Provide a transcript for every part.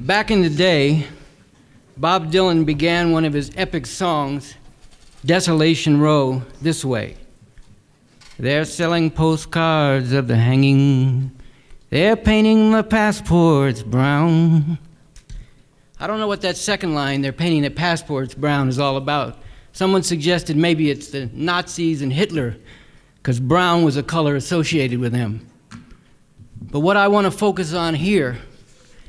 Back in the day, Bob Dylan began one of his epic songs, Desolation Row, this way. They're selling postcards of the hanging. They're painting the passports brown. I don't know what that second line, they're painting the passports brown, is all about. Someone suggested maybe it's the Nazis and Hitler, because brown was a color associated with them. But what I want to focus on here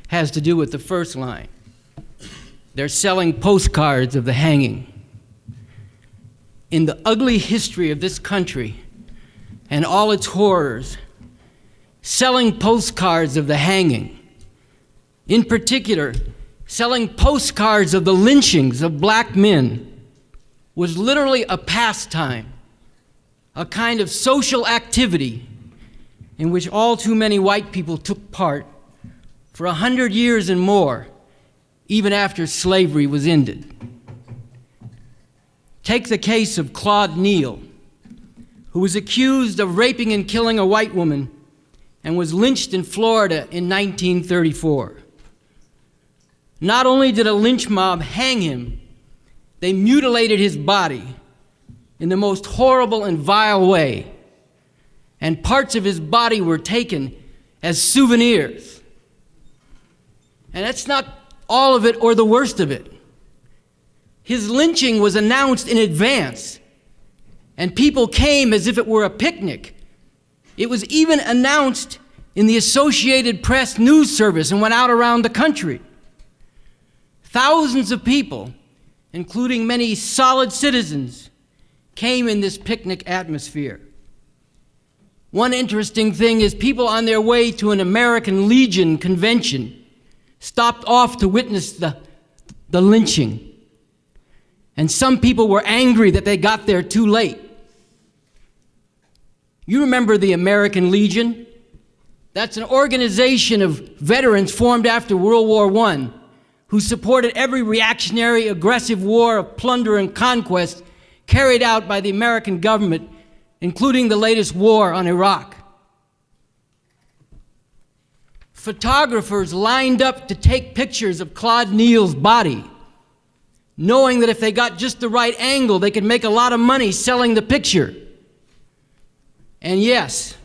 has to do with the first line. They're selling postcards of the hanging. In the ugly history of this country and all its horrors, selling postcards of the hanging, in particular, selling postcards of the lynchings of black men, was literally a pastime, a kind of social activity in which all too many white people took part for 100 years and more, even after slavery was ended. Take the case of Claude Neal, who was accused of raping and killing a white woman and was lynched in Florida in 1934. Not only did a lynch mob hang him, they mutilated his body in the most horrible and vile way, and parts of his body were taken as souvenirs. And that's not all of it or the worst of it. His lynching was announced in advance, and people came as if it were a picnic. It was even announced in the Associated Press news service and went out around the country. Thousands of people, including many solid citizens, came in this picnic atmosphere. One interesting thing is people on their way to an American Legion convention stopped off to witness the lynching. And some people were angry that they got there too late. You remember the American Legion? That's an organization of veterans formed after World War I who supported every reactionary, aggressive war of plunder and conquest carried out by the American government, including the latest war on Iraq. Photographers lined up to take pictures of Claude Neal's body, knowing that if they got just the right angle, they could make a lot of money selling the picture. And yes,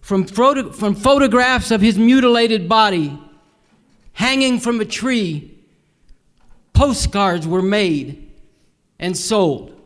from photographs of his mutilated body hanging from a tree, postcards were made and sold.